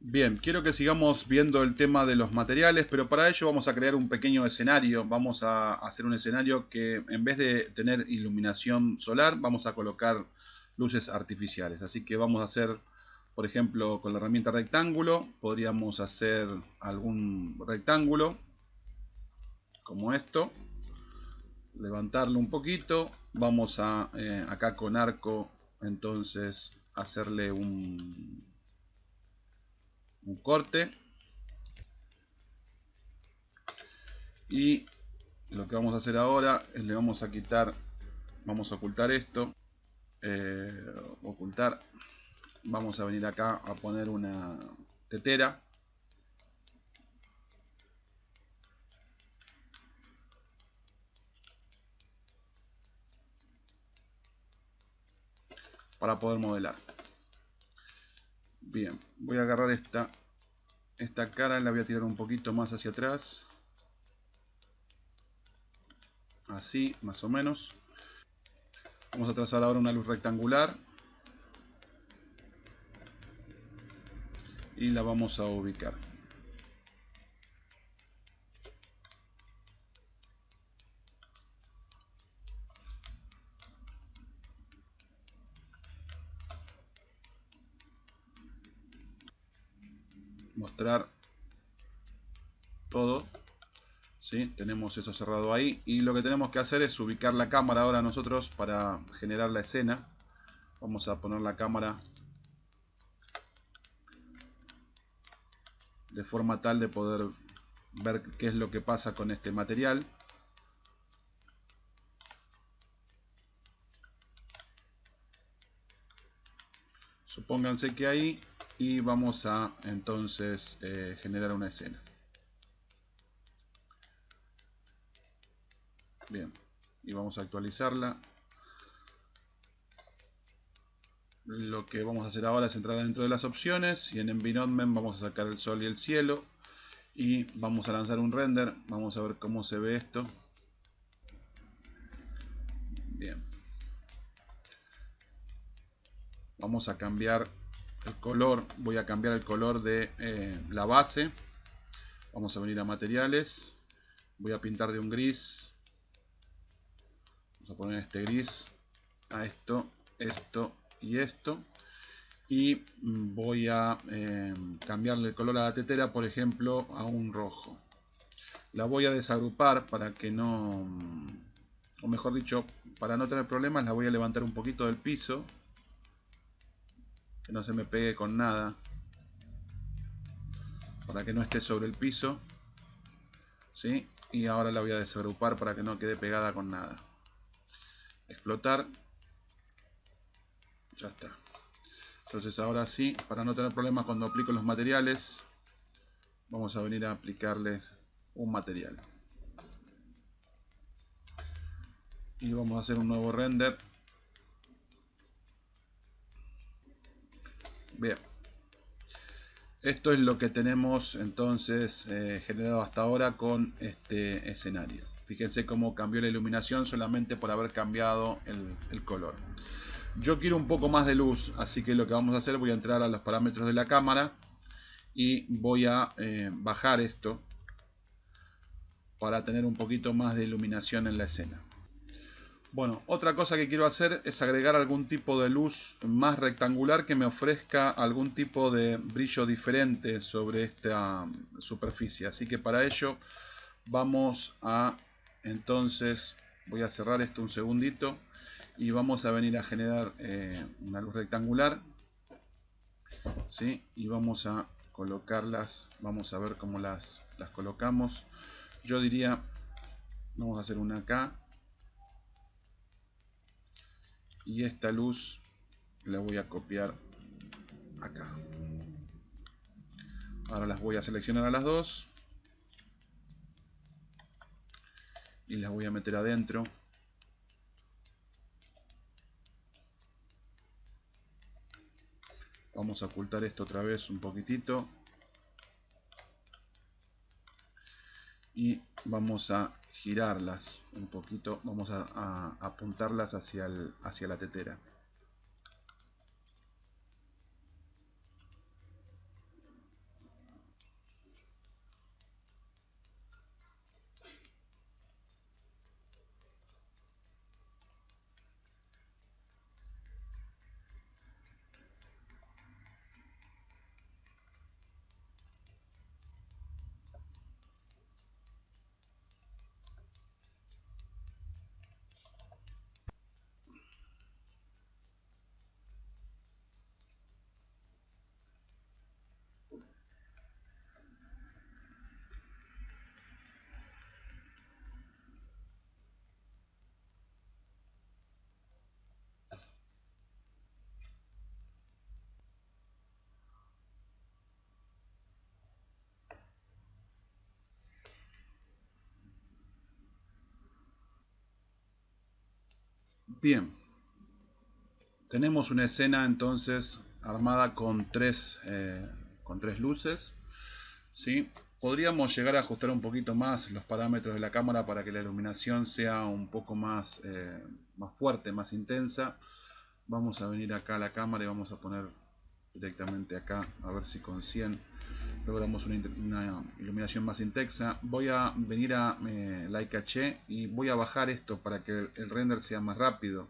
Bien, quiero que sigamos viendo el tema de los materiales, pero para ello vamos a crear un pequeño escenario. Vamos a hacer un escenario que en vez de tener iluminación solar, vamos a colocar luces artificiales. Así que vamos a hacer, por ejemplo, con la herramienta rectángulo, podríamos hacer algún rectángulo como esto, levantarlo un poquito. Vamos a, acá con arco, entonces hacerle un corte. Y lo que vamos a hacer ahora es le vamos a quitar, vamos a ocultar esto, eh, ocultar, vamos a venir acá a poner una tetera para poder modelar. Bien, voy a agarrar esta cara, la voy a tirar un poquito más hacia atrás, así más o menos. Vamos a trazar ahora una luz rectangular y la vamos a ubicar. Mostrar todo. ¿Sí? Tenemos eso cerrado ahí y lo que tenemos que hacer es ubicar la cámara ahora nosotros para generar la escena. Vamos a poner la cámara de forma tal de poder ver qué es lo que pasa con este material. Supónganse que ahí, y vamos a entonces generar una escena. Bien, y vamos a actualizarla. Lo que vamos a hacer ahora es entrar dentro de las opciones y en Environment vamos a sacar el sol y el cielo y vamos a lanzar un render. Vamos a ver cómo se ve esto. Bien, vamos a cambiar el color. Voy a cambiar el color de la base. Vamos a venir a materiales. Voy a pintar de un gris. Vamos a poner este gris a esto, esto y esto. Y voy a cambiarle el color a la tetera, por ejemplo, a un rojo. La voy a desagrupar para que no, o mejor dicho, para no tener problemas, la voy a levantar un poquito del piso, que no se me pegue con nada, para que no esté sobre el piso, ¿sí? Y ahora la voy a desagrupar para que no quede pegada con nada. Explotar. Ya está. Entonces ahora sí, para no tener problemas cuando aplico los materiales, vamos a venir a aplicarles un material. Y vamos a hacer un nuevo render. Bien. Esto es lo que tenemos entonces generado hasta ahora con este escenario. Fíjense cómo cambió la iluminación solamente por haber cambiado el color. Yo quiero un poco más de luz, así que lo que vamos a hacer, voy a entrar a los parámetros de la cámara y voy a bajar esto para tener un poquito más de iluminación en la escena. Bueno, otra cosa que quiero hacer es agregar algún tipo de luz más rectangular que me ofrezca algún tipo de brillo diferente sobre esta superficie. Así que para ello vamos a, entonces, voy a cerrar esto un segundito y vamos a venir a generar una luz rectangular. ¿Sí? Y vamos a colocarlas, vamos a ver cómo las colocamos. Yo diría, vamos a hacer una acá. Y esta luz la voy a copiar acá. Ahora las voy a seleccionar a las dos y las voy a meter adentro. Vamos a ocultar esto otra vez un poquitito y vamos a girarlas un poquito, vamos a apuntarlas hacia la tetera. Bien, tenemos una escena entonces armada con tres luces, ¿sí? Podríamos llegar a ajustar un poquito más los parámetros de la cámara para que la iluminación sea un poco más, más fuerte, más intensa. Vamos a venir acá a la cámara y vamos a poner directamente acá, a ver si con 100 logramos una iluminación más intensa. Voy a venir a Light Caché y voy a bajar esto para que el render sea más rápido.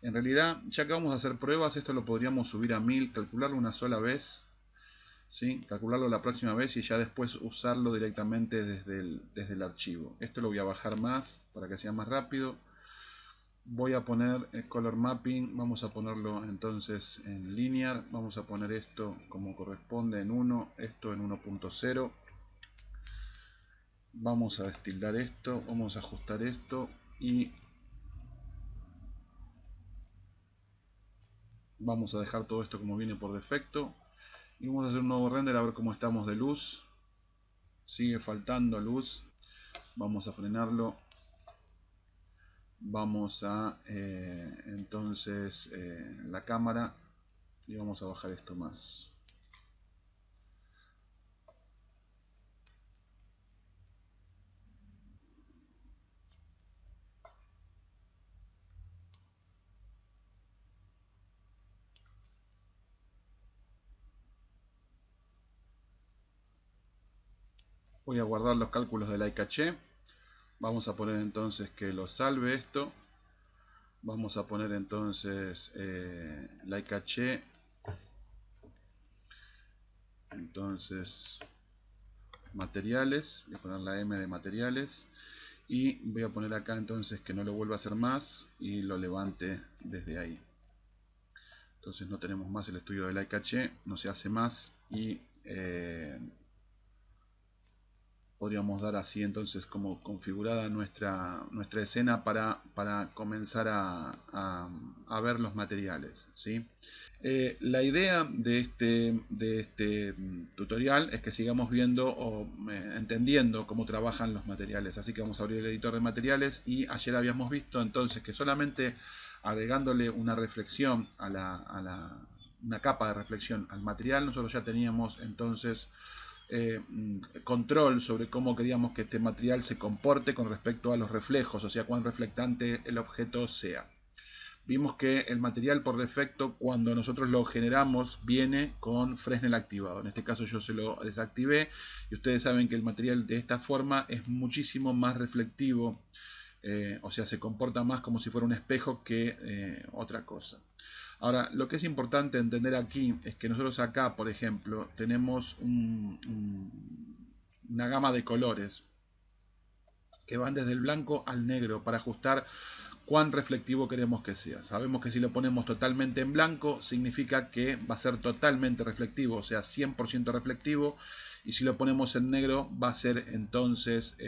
En realidad, ya que vamos a hacer pruebas, esto lo podríamos subir a 1000, calcularlo una sola vez, ¿sí? Calcularlo la próxima vez y ya después usarlo directamente desde el archivo. Esto lo voy a bajar más para que sea más rápido. Voy a poner el color mapping, vamos a ponerlo entonces en linear, vamos a poner esto como corresponde en 1, esto en 1.0. Vamos a destildar esto, vamos a ajustar esto y vamos a dejar todo esto como viene por defecto. Y vamos a hacer un nuevo render a ver cómo estamos de luz. Sigue faltando luz. Vamos a frenarlo. Vamos a entonces la cámara y vamos a bajar esto más. Voy a guardar los cálculos de Light Caché. Vamos a poner entonces que lo salve esto. Vamos a poner entonces Light Caché. Entonces materiales, voy a poner la M de materiales y voy a poner acá entonces que no lo vuelva a hacer más y lo levante desde ahí. Entonces no tenemos más el estudio de Light Caché, no se hace más y podríamos dar así entonces como configurada nuestra escena para comenzar a ver los materiales, ¿sí? La idea de este tutorial es que sigamos viendo o entendiendo cómo trabajan los materiales, así que vamos a abrir el editor de materiales y ayer habíamos visto entonces que solamente agregándole una reflexión una capa de reflexión al material, nosotros ya teníamos entonces control sobre cómo queríamos que este material se comporte con respecto a los reflejos, o sea, cuán reflectante el objeto sea. Vimos que el material por defecto, cuando nosotros lo generamos, viene con Fresnel activado. En este caso yo se lo desactivé y ustedes saben que el material de esta forma es muchísimo más reflectivo, o sea, se comporta más como si fuera un espejo que otra cosa. Ahora, lo que es importante entender aquí es que nosotros acá, por ejemplo, tenemos una gama de colores que van desde el blanco al negro para ajustar cuán reflectivo queremos que sea. Sabemos que si lo ponemos totalmente en blanco significa que va a ser totalmente reflectivo, o sea 100% reflectivo, y si lo ponemos en negro va a ser entonces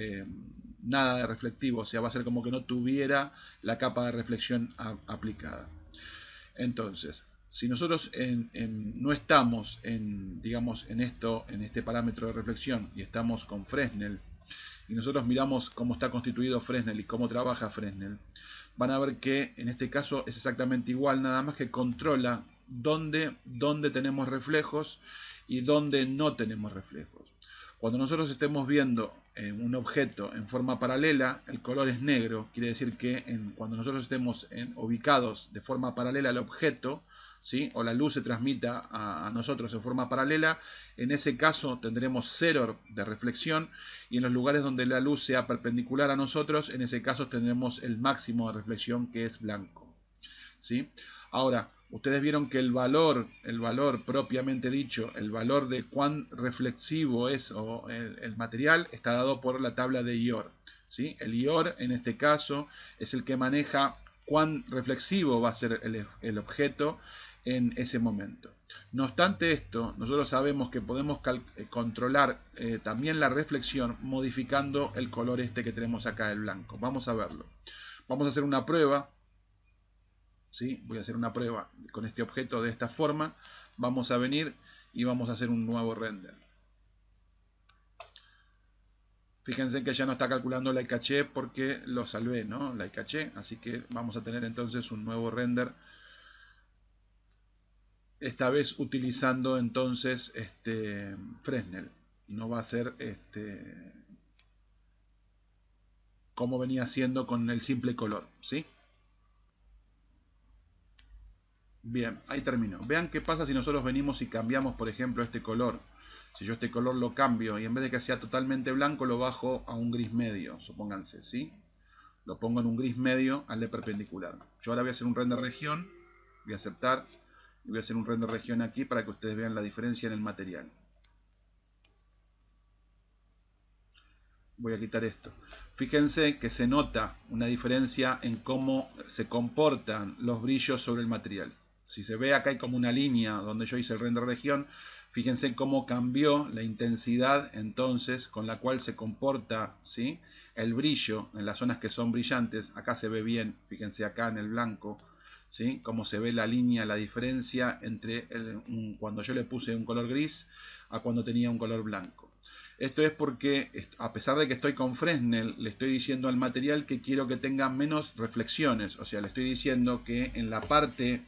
nada de reflectivo, o sea va a ser como que no tuviera la capa de reflexión aplicada. Entonces, si nosotros no estamos digamos, en este parámetro de reflexión y estamos con Fresnel, y nosotros miramos cómo está constituido Fresnel y cómo trabaja Fresnel, van a ver que en este caso es exactamente igual, nada más que controla dónde tenemos reflejos y dónde no tenemos reflejos. Cuando nosotros estemos viendo un objeto en forma paralela, el color es negro, quiere decir que cuando nosotros estemos ubicados de forma paralela al objeto, ¿sí? O la luz se transmita a nosotros en forma paralela, en ese caso tendremos 0 de reflexión, y en los lugares donde la luz sea perpendicular a nosotros, en ese caso tendremos el máximo de reflexión, que es blanco, ¿sí? Ahora, ustedes vieron que el valor propiamente dicho, el valor de cuán reflexivo es el material, está dado por la tabla de IOR, ¿sí? El IOR en este caso es el que maneja cuán reflexivo va a ser el objeto en ese momento. No obstante esto, nosotros sabemos que podemos controlar también la reflexión modificando el color este que tenemos acá, el blanco. Vamos a verlo. Vamos a hacer una prueba. ¿Sí? Voy a hacer una prueba con este objeto de esta forma. Vamos a venir y vamos a hacer un nuevo render. Fíjense que ya no está calculando la caché porque lo salvé, ¿no? La caché, así que vamos a tener entonces un nuevo render. Esta vez utilizando entonces Fresnel. No va a ser como venía siendo con el simple color, ¿sí? Bien, ahí terminó. Vean qué pasa si nosotros venimos y cambiamos, por ejemplo, este color. Si yo este color lo cambio y en vez de que sea totalmente blanco lo bajo a un gris medio, supónganse, ¿sí? Lo pongo en un gris medio al de perpendicular. Yo ahora voy a hacer un render región, voy a aceptar, y voy a hacer un render región aquí para que ustedes vean la diferencia en el material. Voy a quitar esto. Fíjense que se nota una diferencia en cómo se comportan los brillos sobre el material. Si se ve acá hay como una línea donde yo hice el render región, fíjense cómo cambió la intensidad entonces con la cual se comporta, ¿sí?, el brillo en las zonas que son brillantes. Acá se ve bien, fíjense acá en el blanco, ¿sí?, cómo se ve la línea, la diferencia entre cuando yo le puse un color gris a cuando tenía un color blanco. Esto es porque, a pesar de que estoy con Fresnel, le estoy diciendo al material que quiero que tenga menos reflexiones. O sea, le estoy diciendo que en la parte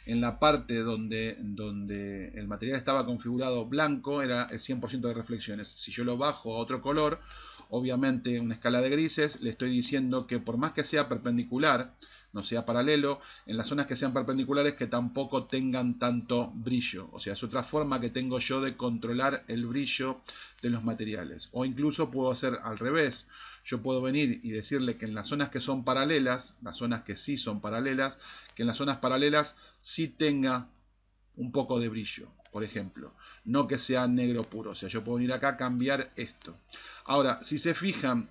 donde el material estaba configurado blanco era el 100% de reflexiones. Si yo lo bajo a otro color, obviamente una escala de grises, le estoy diciendo que por más que sea perpendicular, no sea paralelo, en las zonas que sean perpendiculares que tampoco tengan tanto brillo. O sea, es otra forma que tengo yo de controlar el brillo de los materiales. O incluso puedo hacer al revés. Yo puedo venir y decirle que en las zonas que son paralelas, las zonas que sí son paralelas, que en las zonas paralelas sí tenga un poco de brillo, por ejemplo. No que sea negro puro. O sea, yo puedo venir acá a cambiar esto. Ahora, si se fijan,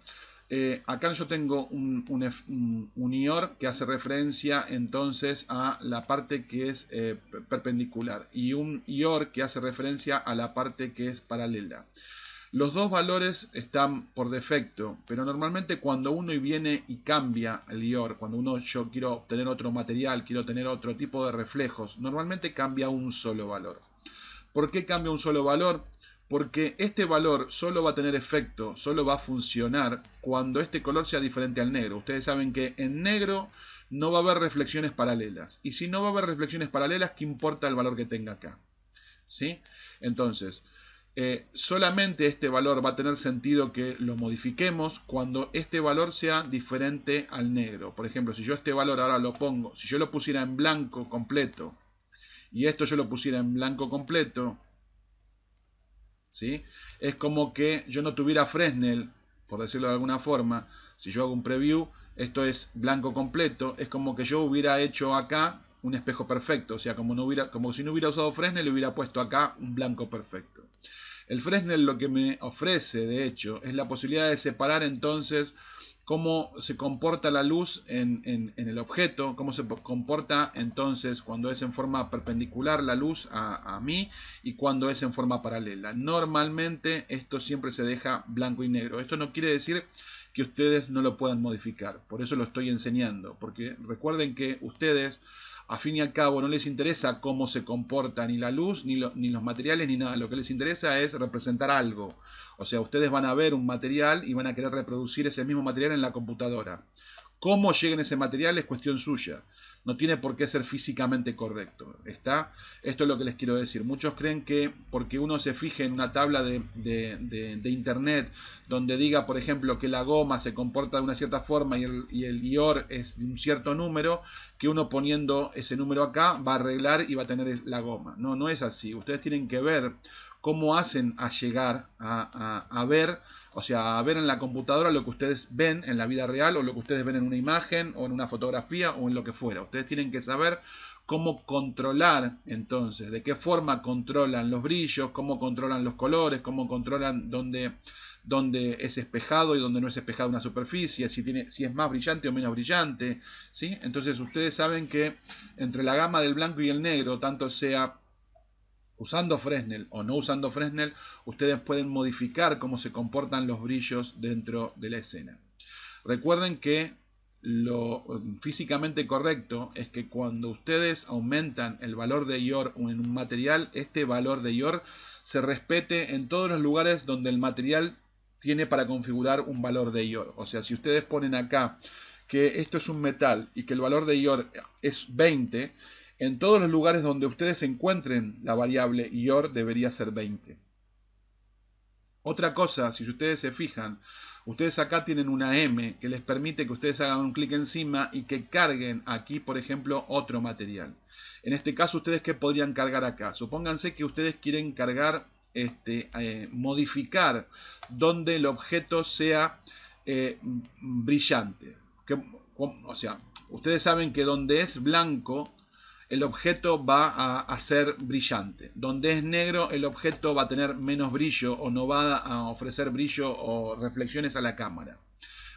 acá yo tengo un IOR que hace referencia entonces a la parte que es perpendicular y un IOR que hace referencia a la parte que es paralela. Los dos valores están por defecto, pero normalmente cuando uno viene y cambia el IOR, cuando yo quiero obtener otro material, quiero tener otro tipo de reflejos, normalmente cambia un solo valor. ¿Por qué cambia un solo valor? Porque este valor solo va a tener efecto, solo va a funcionar cuando este color sea diferente al negro. Ustedes saben que en negro no va a haber reflexiones paralelas. Y si no va a haber reflexiones paralelas, ¿qué importa el valor que tenga acá? ¿Sí? Entonces, solamente este valor va a tener sentido que lo modifiquemos cuando este valor sea diferente al negro. Por ejemplo, si yo este valor ahora lo pongo, si yo lo pusiera en blanco completo y esto yo lo pusiera en blanco completo, ¿sí?, es como que yo no tuviera Fresnel, por decirlo de alguna forma. Si yo hago un preview, esto es blanco completo, es como que yo hubiera hecho acá un espejo perfecto. O sea, como si no hubiera usado Fresnel, le hubiera puesto acá un blanco perfecto. El Fresnel lo que me ofrece, de hecho, es la posibilidad de separar entonces cómo se comporta la luz en el objeto, cómo se comporta entonces cuando es en forma perpendicular la luz a mí y cuando es en forma paralela. Normalmente esto siempre se deja blanco y negro. Esto no quiere decir que ustedes no lo puedan modificar, por eso lo estoy enseñando, porque recuerden que ustedes, a fin y al cabo, no les interesa cómo se comporta ni la luz, ni los materiales, ni nada. Lo que les interesa es representar algo. O sea, ustedes van a ver un material y van a querer reproducir ese mismo material en la computadora. Cómo lleguen ese material es cuestión suya. No tiene por qué ser físicamente correcto. ¿Está? Esto es lo que les quiero decir. Muchos creen que porque uno se fije en una tabla de internet donde diga, por ejemplo, que la goma se comporta de una cierta forma y el IOR es de un cierto número, que uno poniendo ese número acá va a arreglar y va a tener la goma. No, no es así. Ustedes tienen que ver cómo hacen a llegar a ver, o sea, a ver en la computadora lo que ustedes ven en la vida real o lo que ustedes ven en una imagen o en una fotografía o en lo que fuera. Ustedes tienen que saber cómo controlar entonces, de qué forma controlan los brillos, cómo controlan los colores, cómo controlan dónde es espejado y dónde no es espejado una superficie, si es más brillante o menos brillante, ¿sí? Entonces ustedes saben que entre la gama del blanco y el negro, tanto sea usando Fresnel o no usando Fresnel, ustedes pueden modificar cómo se comportan los brillos dentro de la escena. Recuerden que lo físicamente correcto es que cuando ustedes aumentan el valor de IOR en un material, este valor de IOR se respete en todos los lugares donde el material tiene para configurar un valor de IOR. O sea, si ustedes ponen acá que esto es un metal y que el valor de IOR es 20, en todos los lugares donde ustedes encuentren la variable IOR debería ser 20. Otra cosa, si ustedes se fijan, ustedes acá tienen una M que les permite que ustedes hagan un clic encima y que carguen aquí, por ejemplo, otro material. En este caso, ¿ustedes qué podrían cargar acá? Supónganse que ustedes quieren cargar, modificar donde el objeto sea brillante. O sea, ustedes saben que donde es blanco, el objeto va a ser brillante. Donde es negro, el objeto va a tener menos brillo o no va a ofrecer brillo o reflexiones a la cámara.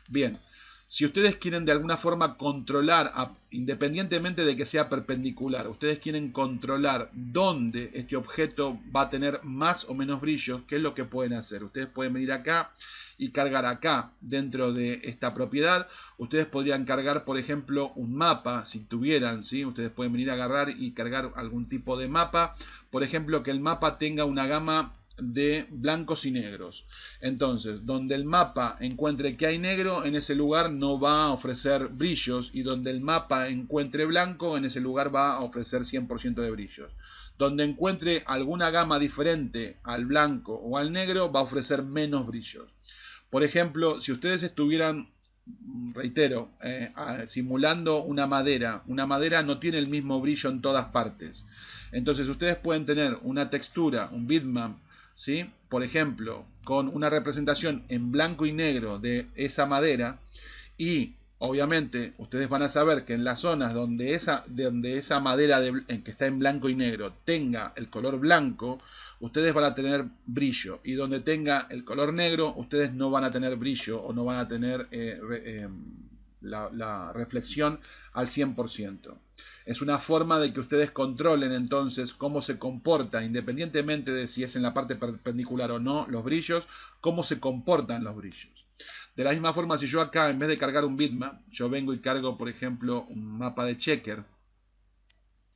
Bien, si ustedes quieren de alguna forma controlar, independientemente de que sea perpendicular, ustedes quieren controlar dónde este objeto va a tener más o menos brillo, ¿qué es lo que pueden hacer? Ustedes pueden venir acá y cargar acá dentro de esta propiedad. Ustedes podrían cargar, por ejemplo, un mapa, si tuvieran, ¿sí? Ustedes pueden venir a agarrar y cargar algún tipo de mapa. Por ejemplo, que el mapa tenga una gama de blancos y negros. Entonces, donde el mapa encuentre que hay negro, en ese lugar no va a ofrecer brillos, y donde el mapa encuentre blanco, en ese lugar va a ofrecer 100% de brillos. Donde encuentre alguna gama diferente al blanco o al negro, va a ofrecer menos brillos. Por ejemplo, si ustedes estuvieran, reitero, simulando una madera no tiene el mismo brillo en todas partes. Entonces ustedes pueden tener una textura, un bitmap, ¿sí? Por ejemplo, con una representación en blanco y negro de esa madera, y obviamente ustedes van a saber que en las zonas donde esa madera que está en blanco y negro tenga el color blanco, ustedes van a tener brillo, y donde tenga el color negro, ustedes no van a tener brillo o no van a tener la reflexión al 100%. Es una forma de que ustedes controlen entonces cómo se comporta, independientemente de si es en la parte perpendicular o no, los brillos, cómo se comportan los brillos. De la misma forma, si yo acá, en vez de cargar un bitmap, yo vengo y cargo, por ejemplo, un mapa de checker,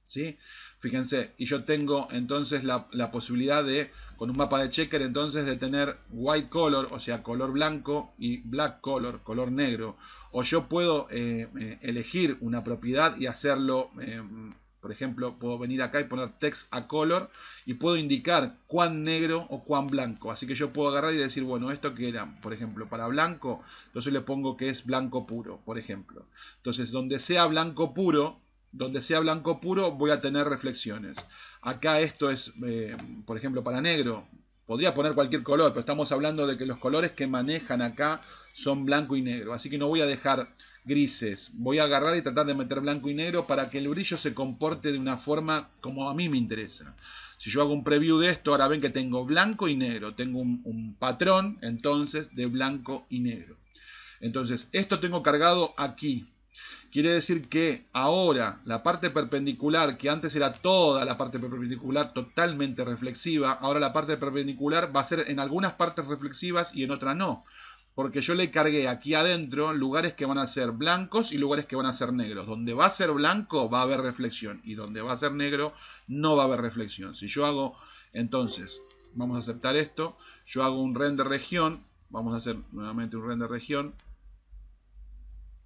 ¿sí? Fíjense, y yo tengo entonces la posibilidad de, con un mapa de checker, entonces de tener white color, o sea, color blanco, y black color, color negro. O yo puedo elegir una propiedad y hacerlo, por ejemplo, puedo venir acá y poner text a color, y puedo indicar cuán negro o cuán blanco. Así que yo puedo agarrar y decir, bueno, esto que era, por ejemplo, para blanco, entonces le pongo que es blanco puro, por ejemplo. Entonces, donde sea blanco puro, voy a tener reflexiones. Acá esto es, por ejemplo, para negro. Podría poner cualquier color, pero estamos hablando de que los colores que manejan acá son blanco y negro. Así que no voy a dejar grises. Voy a agarrar y tratar de meter blanco y negro para que el brillo se comporte de una forma como a mí me interesa. Si yo hago un preview de esto, ahora ven que tengo blanco y negro. Tengo un patrón, entonces, de blanco y negro. Entonces, esto tengo cargado aquí. Quiere decir que ahora la parte perpendicular, que antes era toda la parte perpendicular totalmente reflexiva, ahora la parte perpendicular va a ser en algunas partes reflexivas y en otras no. Porque yo le cargué aquí adentro lugares que van a ser blancos y lugares que van a ser negros. Donde va a ser blanco va a haber reflexión, y donde va a ser negro no va a haber reflexión. Si yo hago, entonces, vamos a aceptar esto, yo hago un render región, vamos a hacer nuevamente un render región,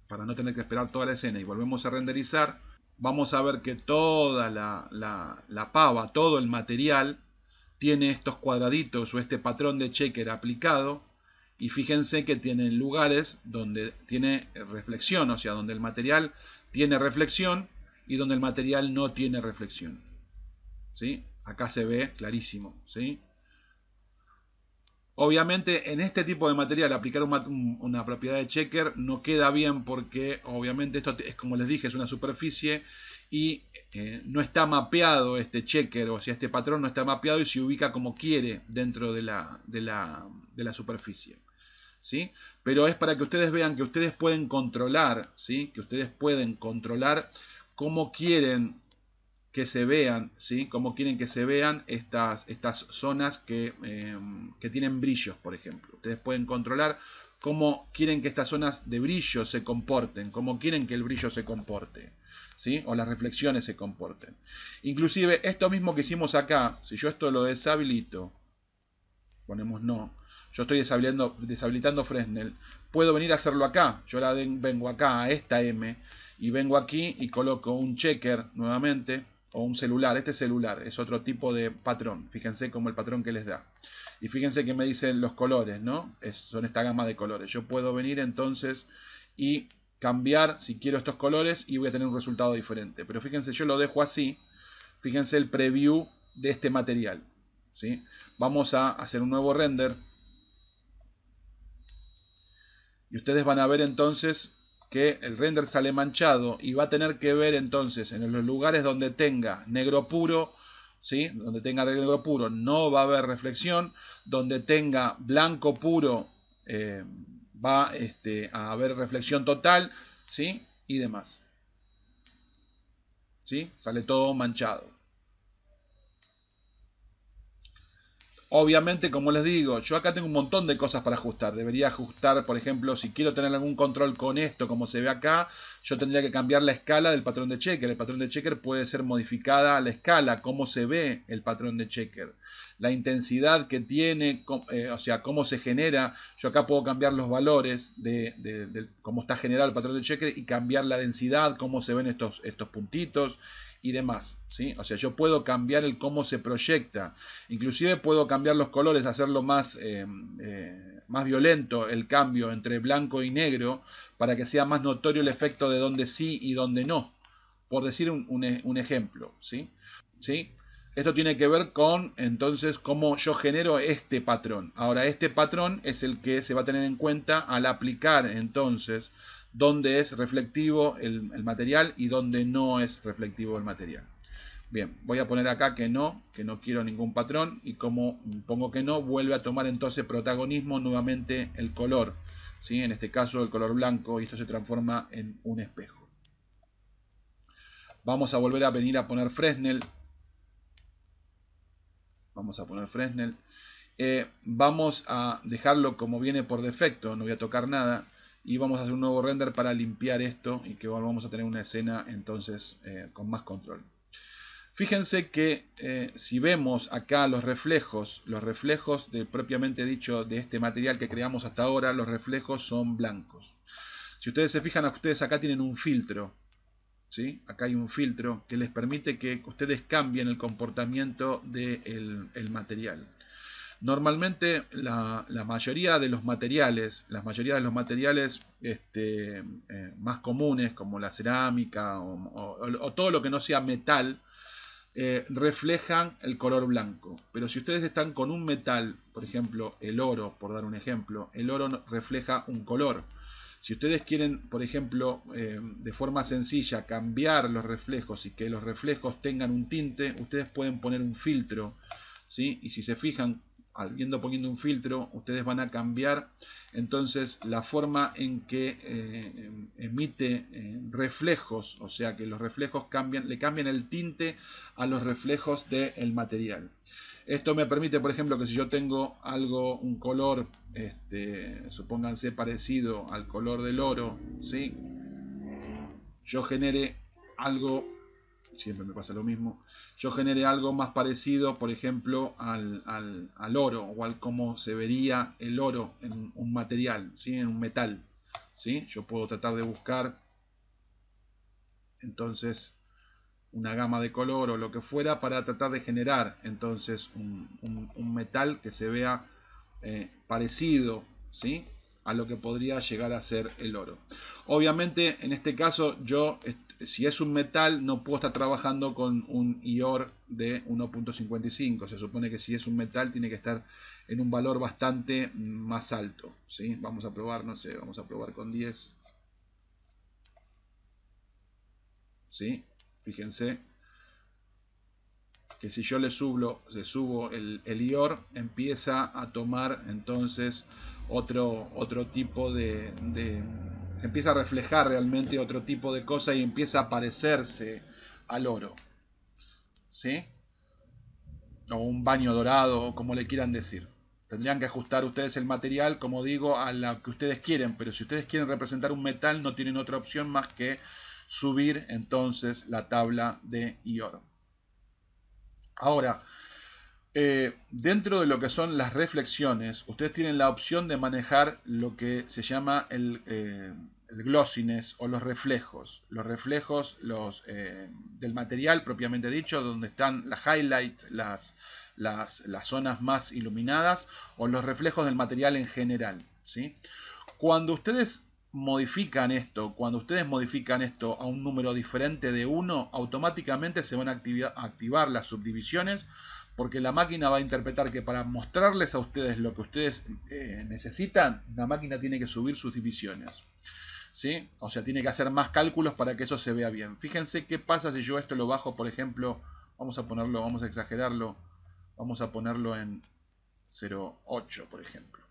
para no tener que esperar toda la escena, y volvemos a renderizar, vamos a ver que toda la pava, todo el material, tiene estos cuadraditos o este patrón de checker aplicado, y fíjense que tienen lugares donde tiene reflexión, o sea, donde el material tiene reflexión y donde el material no tiene reflexión. ¿Sí? Acá se ve clarísimo, ¿sí? Obviamente en este tipo de material aplicar una propiedad de checker no queda bien, porque obviamente esto es, como les dije, es una superficie y no está mapeado este checker, o sea, este patrón no está mapeado y se ubica como quiere dentro de la superficie. ¿Sí? Pero es para que ustedes vean que ustedes pueden controlar, ¿sí? Que ustedes pueden controlar cómo quieren que se vean, ¿sí? Cómo quieren que se vean estas zonas que tienen brillos, por ejemplo. Ustedes pueden controlar cómo quieren que estas zonas de brillo se comporten, cómo quieren que el brillo se comporte, ¿sí? O las reflexiones se comporten. Inclusive esto mismo que hicimos acá, si yo esto lo deshabilito, ponemos no, yo estoy deshabilitando Fresnel, puedo venir a hacerlo acá. Yo vengo acá a esta M y vengo aquí y coloco un checker nuevamente o un celular. Este celular es otro tipo de patrón. Fíjense como el patrón que les da. Y fíjense que me dicen los colores, ¿no? Son esta gama de colores. Yo puedo venir entonces y cambiar si quiero estos colores y voy a tener un resultado diferente. Pero fíjense, yo lo dejo así. Fíjense el preview de este material, ¿sí? Vamos a hacer un nuevo render. Y ustedes van a ver entonces que el render sale manchado y va a tener que ver entonces en los lugares donde tenga negro puro, ¿sí? Donde tenga negro puro no va a haber reflexión, donde tenga blanco puro va a haber reflexión total, ¿sí? Y demás, ¿sí? Sale todo manchado. Obviamente, como les digo, yo acá tengo un montón de cosas para ajustar. Debería ajustar, por ejemplo, si quiero tener algún control con esto, como se ve acá, yo tendría que cambiar la escala del patrón de checker. El patrón de checker puede ser modificada a la escala, cómo se ve el patrón de checker. La intensidad que tiene, o sea, cómo se genera. Yo acá puedo cambiar los valores de cómo está generado el patrón de checker y cambiar la densidad, cómo se ven estos puntitos y demás, ¿sí? O sea, yo puedo cambiar el cómo se proyecta. Inclusive puedo cambiar los colores, hacerlo más violento el cambio entre blanco y negro para que sea más notorio el efecto de donde sí y donde no. Por decir un ejemplo, ¿sí? ¿Sí? Esto tiene que ver con, entonces, cómo yo genero este patrón. Ahora, este patrón es el que se va a tener en cuenta al aplicar, entonces, dónde es reflectivo el material y dónde no es reflectivo el material. Bien, voy a poner acá que no quiero ningún patrón, y como pongo que no, vuelve a tomar entonces protagonismo nuevamente el color, ¿sí? En este caso el color blanco, y esto se transforma en un espejo. Vamos a volver a venir a poner Fresnel. Vamos a poner Fresnel. Vamos a dejarlo como viene por defecto, no voy a tocar nada. Y vamos a hacer un nuevo render para limpiar esto y que vamos a tener una escena entonces con más control. Fíjense que si vemos acá los reflejos propiamente dicho de este material que creamos hasta ahora, los reflejos son blancos. Si ustedes se fijan, ustedes acá tienen un filtro, ¿sí? Acá hay un filtro que les permite que ustedes cambien el comportamiento del material. Normalmente la mayoría de los materiales, más comunes, como la cerámica o todo lo que no sea metal, reflejan el color blanco. Pero si ustedes están con un metal, por ejemplo el oro, por dar un ejemplo, el oro refleja un color. Si ustedes quieren, por ejemplo, de forma sencilla cambiar los reflejos y que los reflejos tengan un tinte, ustedes pueden poner un filtro, ¿sí? Y si se fijan, poniendo un filtro, ustedes van a cambiar entonces la forma en que emite reflejos, o sea que los reflejos le cambian el tinte a los reflejos del material. Esto me permite, por ejemplo, que si yo tengo un color, supónganse parecido al color del oro, ¿sí? Yo genere algo, siempre me pasa lo mismo, yo genere algo más parecido, por ejemplo, al oro, o al cómo se vería el oro en un material, ¿sí? En un metal, ¿sí? Yo puedo tratar de buscar, entonces, una gama de color o lo que fuera para tratar de generar, entonces, un metal que se vea parecido, ¿sí? A lo que podría llegar a ser el oro. Obviamente, en este caso, si es un metal, no puedo estar trabajando con un IOR de 1.55. Se supone que si es un metal, tiene que estar en un valor bastante más alto, ¿sí? Vamos a probar, no sé, vamos a probar con 10. ¿Sí? Fíjense que si yo le subo el IOR, empieza a tomar entonces otro tipo empieza a reflejar realmente otro tipo de cosa y empieza a parecerse al oro, ¿sí? O un baño dorado, o como le quieran decir. Tendrían que ajustar ustedes el material, como digo, a lo que ustedes quieren, pero si ustedes quieren representar un metal, no tienen otra opción más que subir entonces la tabla de IOR. Ahora, Dentro de lo que son las reflexiones, ustedes tienen la opción de manejar lo que se llama el glossiness o los reflejos. Los reflejos del material propiamente dicho, donde están las highlights, las zonas más iluminadas, o los reflejos del material en general, ¿sí? Cuando ustedes modifican esto a un número diferente de 1, automáticamente se van a activar las subdivisiones, porque la máquina va a interpretar que para mostrarles a ustedes lo que ustedes necesitan, la máquina tiene que subir sus divisiones, ¿sí? O sea, tiene que hacer más cálculos para que eso se vea bien. Fíjense qué pasa si yo esto lo bajo, por ejemplo, vamos a exagerarlo, vamos a ponerlo en 0,8, por ejemplo.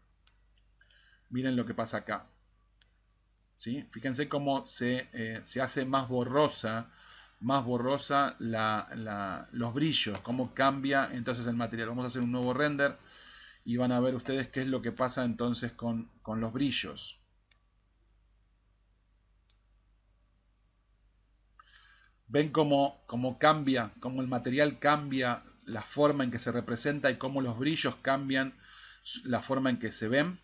Miren lo que pasa acá, ¿sí? Fíjense cómo se hace más borrosa los brillos, cómo cambia entonces el material. Vamos a hacer un nuevo render y van a ver ustedes qué es lo que pasa entonces con los brillos. Ven cómo cambia, cómo el material cambia la forma en que se representa y cómo los brillos cambian la forma en que se ven.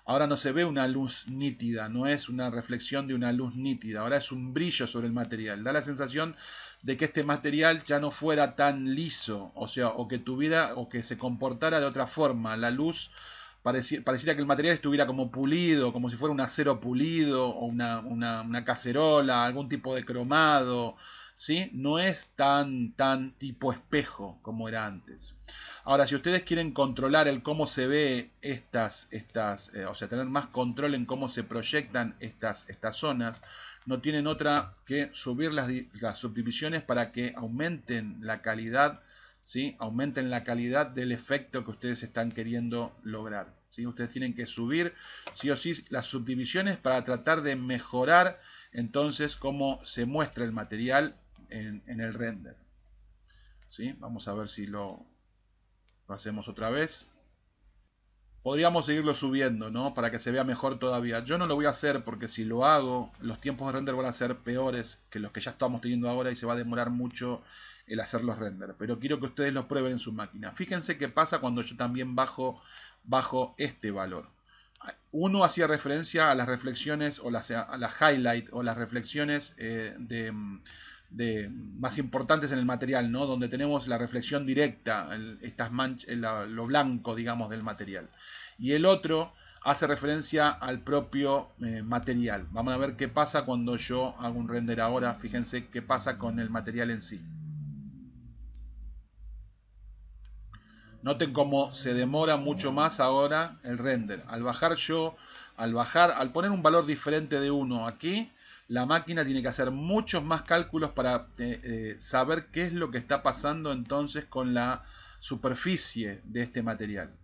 Ahora no se ve una luz nítida, no es una reflexión de una luz nítida, ahora es un brillo sobre el material. Da la sensación de que este material ya no fuera tan liso, o sea, o que tuviera o que se comportara de otra forma. La luz pareciera que el material estuviera como pulido, como si fuera un acero pulido o una cacerola, algún tipo de cromado, ¿sí? No es tan tipo espejo como era antes. Ahora, si ustedes quieren controlar el cómo se ve o sea, tener más control en cómo se proyectan estas zonas, no tienen otra que subir las subdivisiones para que aumenten la calidad, ¿sí? Aumenten la calidad del efecto que ustedes están queriendo lograr, ¿sí? Ustedes tienen que subir sí o sí las subdivisiones para tratar de mejorar entonces cómo se muestra el material en el render, ¿sí? Vamos a ver si lo hacemos otra vez. Podríamos seguirlo subiendo, ¿no? Para que se vea mejor todavía. Yo no lo voy a hacer porque si lo hago, los tiempos de render van a ser peores que los que ya estamos teniendo ahora y se va a demorar mucho el hacer los render. Pero quiero que ustedes los prueben en su máquina. Fíjense qué pasa cuando yo también bajo este valor. Uno hacía referencia a las reflexiones o a las highlight o las reflexiones más importantes en el material, ¿no? Donde tenemos la reflexión directa, estas lo blanco, digamos, del material. Y el otro hace referencia al propio material. Vamos a ver qué pasa cuando yo hago un render ahora. Fíjense qué pasa con el material en sí. Noten cómo se demora mucho más ahora el render. Al poner un valor diferente de 1 aquí, la máquina tiene que hacer muchos más cálculos para saber qué es lo que está pasando entonces con la superficie de este material.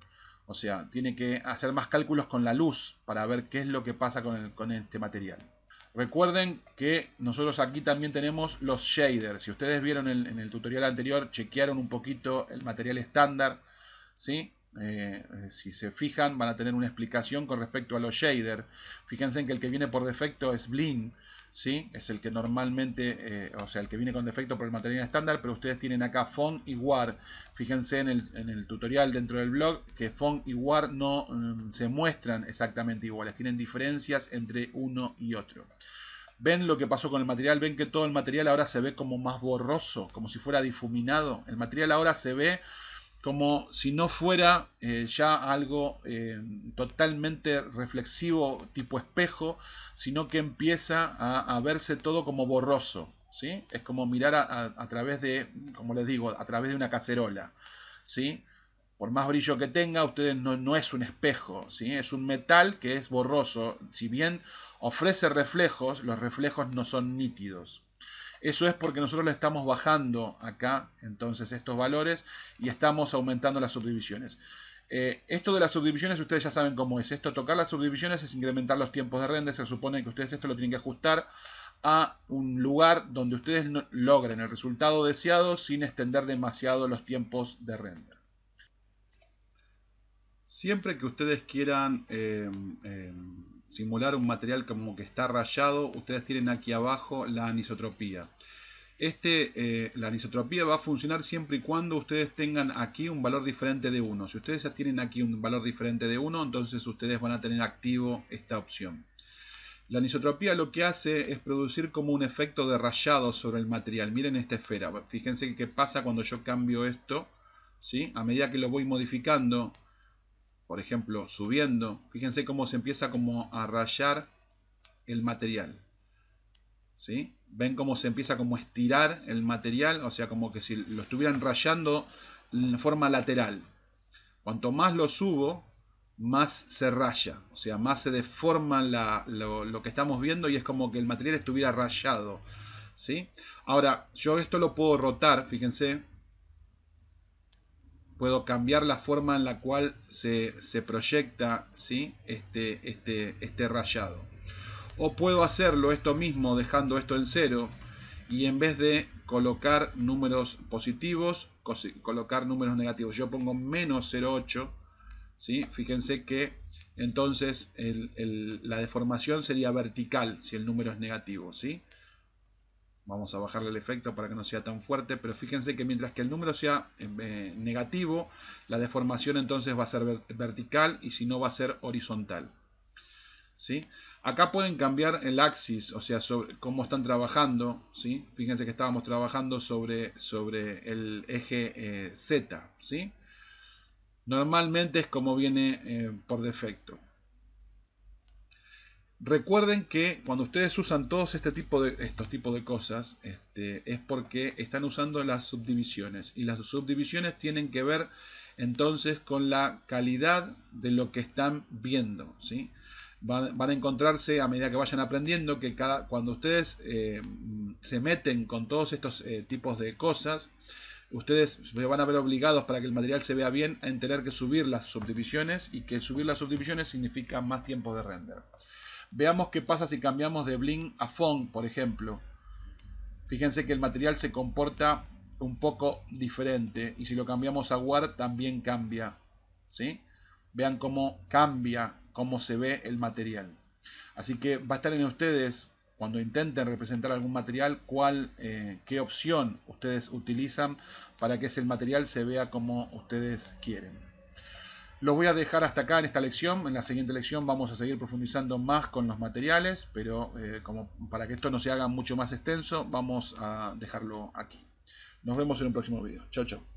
O sea, tiene que hacer más cálculos con la luz para ver qué es lo que pasa con este material. Recuerden que nosotros aquí también tenemos los shaders. Si ustedes vieron en el tutorial anterior, chequearon un poquito el material estándar, ¿sí? Si se fijan, van a tener una explicación con respecto a los shaders. Fíjense en que el que viene por defecto es Blinn, ¿sí? Es el que normalmente, o sea, el que viene con defecto por el material estándar, pero ustedes tienen acá Font y War. Fíjense en el tutorial dentro del blog que Font y War no se muestran exactamente iguales, tienen diferencias entre uno y otro. ¿Ven lo que pasó con el material? ¿Ven que todo el material ahora se ve como más borroso, como si fuera difuminado? El material ahora se ve como si no fuera ya algo totalmente reflexivo tipo espejo, sino que empieza a verse todo como borroso, ¿sí? Es como mirar a través de, como les digo, a través de una cacerola, ¿sí? Por más brillo que tenga, ustedes no es un espejo, ¿sí? Es un metal que es borroso. Si bien ofrece reflejos, los reflejos no son nítidos. Eso es porque nosotros le estamos bajando acá entonces estos valores y estamos aumentando las subdivisiones. Esto de las subdivisiones ustedes ya saben cómo es. Tocar las subdivisiones es incrementar los tiempos de render. Se supone que ustedes esto lo tienen que ajustar a un lugar donde ustedes logren el resultado deseado sin extender demasiado los tiempos de render. Siempre que ustedes quieran simular un material como que está rayado, ustedes tienen aquí abajo la anisotropía. La anisotropía va a funcionar siempre y cuando ustedes tengan aquí un valor diferente de 1. Si ustedes ya tienen aquí un valor diferente de 1, entonces ustedes van a tener activo esta opción. La anisotropía lo que hace es producir como un efecto de rayado sobre el material. Miren esta esfera. Fíjense qué pasa cuando yo cambio esto, ¿sí? A medida que lo voy modificando, por ejemplo, subiendo, fíjense cómo se empieza como a rayar el material, ¿sí? Ven cómo se empieza como a estirar el material, o sea, como que si lo estuvieran rayando en forma lateral. Cuanto más lo subo, más se raya, o sea, más se deforma lo que estamos viendo y es como que el material estuviera rayado, ¿sí? Ahora, yo esto lo puedo rotar, fíjense. Puedo cambiar la forma en la cual se proyecta, ¿sí? este rayado. O puedo hacerlo esto mismo dejando esto en 0 y en vez de colocar números positivos, colocar números negativos. Yo pongo menos 0,8, ¿sí? Fíjense que entonces la deformación sería vertical si el número es negativo, ¿sí? Vamos a bajarle el efecto para que no sea tan fuerte, pero fíjense que mientras que el número sea negativo, la deformación entonces va a ser vertical y si no va a ser horizontal, ¿sí? Acá pueden cambiar el axis, o sea, sobre cómo están trabajando, ¿sí? Fíjense que estábamos trabajando sobre el eje Z, ¿sí? Normalmente es como viene por defecto. Recuerden que cuando ustedes usan todos estos tipos de cosas, es porque están usando las subdivisiones. Y las subdivisiones tienen que ver entonces con la calidad de lo que están viendo, ¿sí? Van a encontrarse a medida que vayan aprendiendo que cuando ustedes se meten con todos estos tipos de cosas, ustedes se van a ver obligados para que el material se vea bien en tener que subir las subdivisiones, y que subir las subdivisiones significa más tiempo de render. Veamos qué pasa si cambiamos de Blink a Font, por ejemplo. Fíjense que el material se comporta un poco diferente, y si lo cambiamos a War también cambia, ¿sí? Vean cómo cambia, cómo se ve el material. Así que va a estar en ustedes, cuando intenten representar algún material, qué opción ustedes utilizan para que ese material se vea como ustedes quieren. Lo voy a dejar hasta acá en esta lección. En la siguiente lección vamos a seguir profundizando más con los materiales, pero como para que esto no se haga mucho más extenso, vamos a dejarlo aquí. Nos vemos en un próximo video. Chau, chau.